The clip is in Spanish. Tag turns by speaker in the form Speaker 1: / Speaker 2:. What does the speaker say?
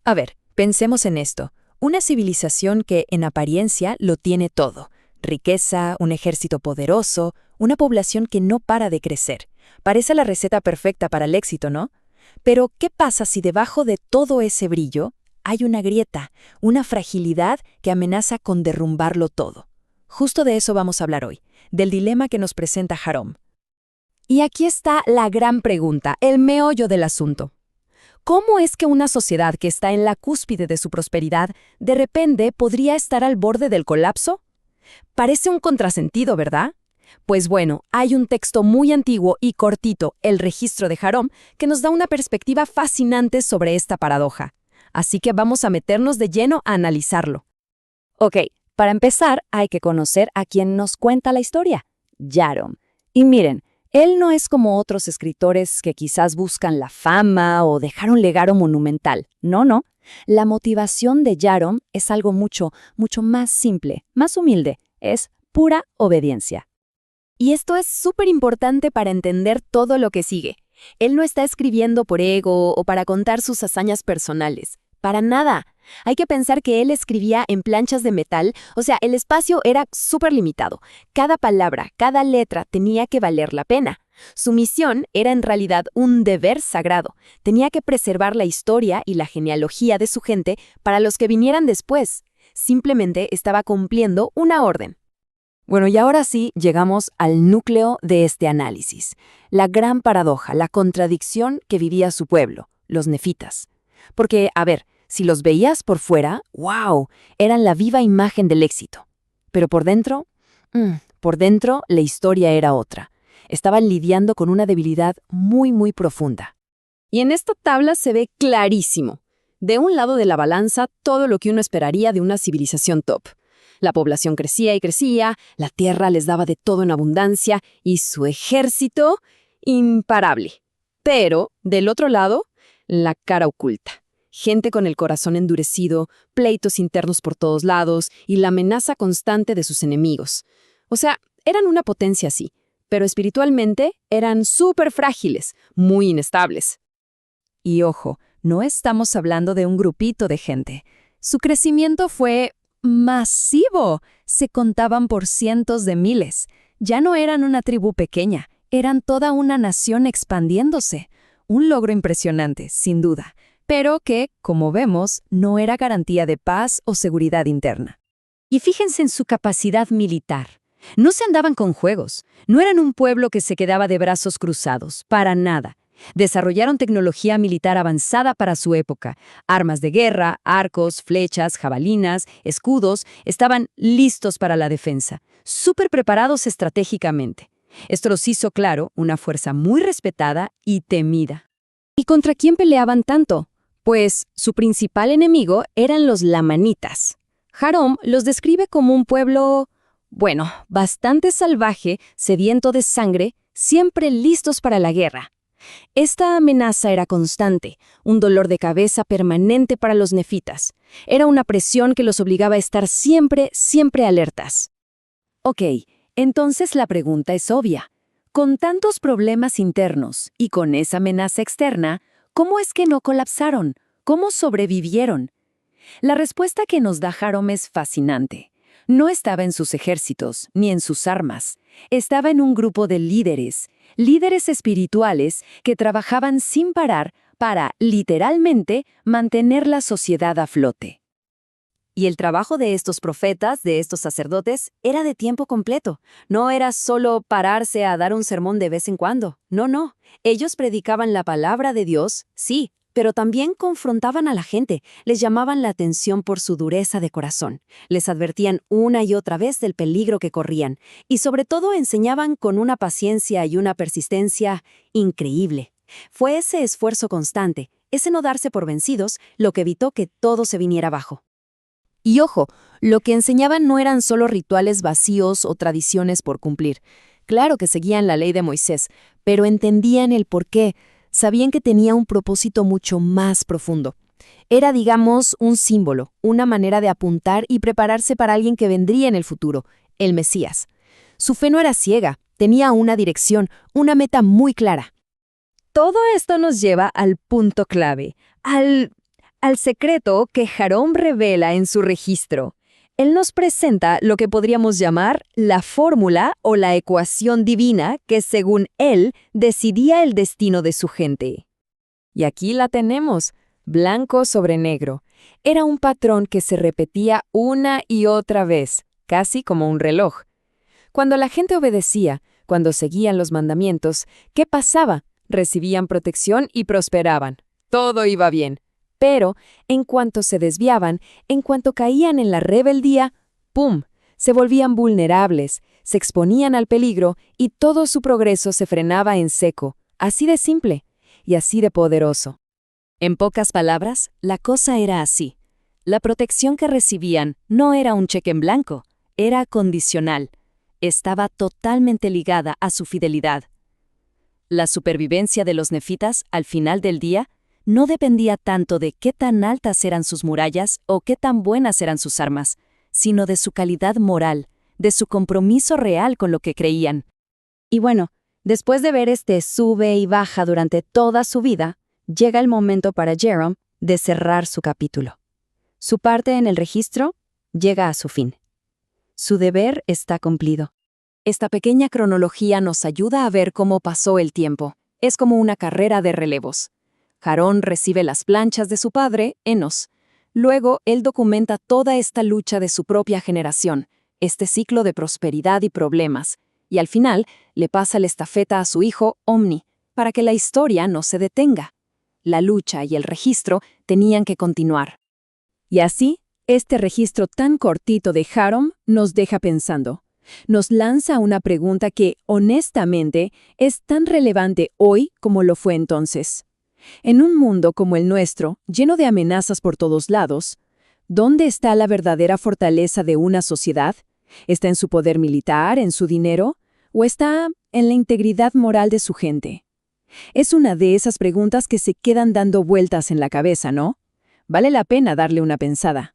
Speaker 1: A ver, pensemos en esto. Una civilización que en apariencia lo tiene todo. Riqueza, un ejército poderoso, una población que no para de crecer. Parece la receta perfecta para el éxito, ¿no? Pero, ¿qué pasa si debajo de todo ese brillo hay una grieta, una fragilidad que amenaza con derrumbarlo todo? Justo de eso vamos a hablar hoy, del dilema que nos presenta Harom.
Speaker 2: Y aquí está la gran pregunta, el meollo del asunto. ¿Cómo es que una sociedad que está en la cúspide de su prosperidad de repente podría estar al borde del colapso? Parece un contrasentido, ¿verdad? Pues bueno, hay un texto muy antiguo y cortito, el Registro de Harom, que nos da una perspectiva fascinante sobre esta paradoja. Así que vamos a meternos de lleno a analizarlo. Ok, para empezar hay que conocer a quien nos cuenta la historia, Yarom. Y miren, él no es como otros escritores que quizás buscan la fama o dejar un legado monumental. No, no. La motivación de Yarom es algo mucho más simple, más humilde. Es pura obediencia.
Speaker 1: Y esto es súper importante para entender todo lo que sigue. Él no está escribiendo por ego o para contar sus hazañas personales. Para nada. Hay que pensar que él escribía en planchas de metal, o sea, el espacio era súper limitado. Cada palabra, cada letra tenía que valer la pena. Su misión era en realidad un deber sagrado. Tenía que preservar la historia y la genealogía de su gente para los que vinieran después. Simplemente estaba cumpliendo una orden.
Speaker 2: Bueno, y ahora sí llegamos al núcleo de este análisis. La gran paradoja, la contradicción que vivía su pueblo, los nefitas. Porque, a ver, si los veías por fuera, ¡wow!, eran la viva imagen del éxito. Pero por dentro la historia era otra. Estaban lidiando con una debilidad muy profunda. Y en esta tabla se ve clarísimo. De un lado de la balanza, todo lo que uno esperaría de una civilización top. La población crecía y crecía, la tierra les daba de todo en abundancia y su ejército, imparable. Pero, del otro lado, la cara oculta. Gente con el corazón endurecido, pleitos internos por todos lados y la amenaza constante de sus enemigos. O sea, eran una potencia sí, pero espiritualmente eran súper frágiles, muy inestables.
Speaker 1: Y ojo, no estamos hablando de un grupito de gente. Su crecimiento fue masivo. Se contaban por cientos de miles. Ya no eran una tribu pequeña, eran toda una nación expandiéndose. Un logro impresionante, sin duda, pero que, como vemos, no era garantía de paz o seguridad interna.
Speaker 2: Y fíjense en su capacidad militar. No se andaban con juegos, no eran un pueblo que se quedaba de brazos cruzados, para nada. Desarrollaron tecnología militar avanzada para su época. Armas de guerra, arcos, flechas, jabalinas, escudos, estaban listos para la defensa, súper preparados estratégicamente. Esto los hizo, claro, una fuerza muy respetada y temida. ¿Y contra quién peleaban tanto? Pues su principal enemigo eran los lamanitas. Harom los describe como un pueblo, bueno, bastante salvaje, sediento de sangre, siempre listos para la guerra. Esta amenaza era constante, un dolor de cabeza permanente para los nefitas. Era una presión que los obligaba a estar siempre alertas. Ok, entonces la pregunta es obvia. Con tantos problemas internos y con esa amenaza externa, ¿cómo es que no colapsaron? ¿Cómo sobrevivieron? La respuesta que nos da Harom es fascinante. No estaba en sus ejércitos ni en sus armas. Estaba en un grupo de líderes espirituales que trabajaban sin parar para, literalmente, mantener la sociedad a flote. Y el trabajo de estos profetas, de estos sacerdotes, era de tiempo completo. No era solo pararse a dar un sermón de vez en cuando. No. Ellos predicaban la palabra de Dios, sí, pero también confrontaban a la gente, les llamaban la atención por su dureza de corazón, les advertían una y otra vez del peligro que corrían, y sobre todo enseñaban con una paciencia y una persistencia increíble. Fue ese esfuerzo constante, ese no darse por vencidos, lo que evitó que todo se viniera abajo.
Speaker 1: Y ojo, lo que enseñaban no eran solo rituales vacíos o tradiciones por cumplir. Claro que seguían la ley de Moisés, pero entendían el porqué. Sabían que tenía un propósito mucho más profundo. Era, digamos, un símbolo, una manera de apuntar y prepararse para alguien que vendría en el futuro, el Mesías. Su fe no era ciega, tenía una dirección, una meta muy clara.
Speaker 2: Todo esto nos lleva al punto clave, al al secreto que Jarón revela en su registro. Él nos presenta lo que podríamos llamar la fórmula o la ecuación divina que, según él, decidía el destino de su gente.
Speaker 1: Y aquí la tenemos, blanco sobre negro. Era un patrón que se repetía una y otra vez, casi como un reloj. Cuando la gente obedecía, cuando seguían los mandamientos, ¿qué pasaba? Recibían protección y prosperaban. Todo iba bien. Pero, en cuanto se desviaban, en cuanto caían en la rebeldía, ¡pum!, se volvían vulnerables, se exponían al peligro y todo su progreso se frenaba en seco, así de simple y así de poderoso. En pocas palabras, la cosa era así. La protección que recibían no era un cheque en blanco, era condicional. Estaba totalmente ligada a su fidelidad. La supervivencia de los nefitas, al final del día, no dependía tanto de qué tan altas eran sus murallas o qué tan buenas eran sus armas, sino de su calidad moral, de su compromiso real con lo que creían.
Speaker 2: Y bueno, después de ver este sube y baja durante toda su vida, llega el momento para Jerome de cerrar su capítulo. Su parte en el registro llega a su fin. Su deber está cumplido.
Speaker 1: Esta pequeña cronología nos ayuda a ver cómo pasó el tiempo. Es como una carrera de relevos. Jarón recibe las planchas de su padre, Enos. Luego, él documenta toda esta lucha de su propia generación, este ciclo de prosperidad y problemas, y al final le pasa la estafeta a su hijo, Omni, para que la historia no se detenga. La lucha y el registro tenían que continuar. Y así, este registro tan cortito de Jarón nos deja pensando. Nos lanza una pregunta que, honestamente, es tan relevante hoy como lo fue entonces. En un mundo como el nuestro, lleno de amenazas por todos lados, ¿dónde está la verdadera fortaleza de una sociedad? ¿Está en su poder militar, en su dinero? ¿O está en la integridad moral de su gente? Es una de esas preguntas que se quedan dando vueltas en la cabeza, ¿no? Vale la pena darle una pensada.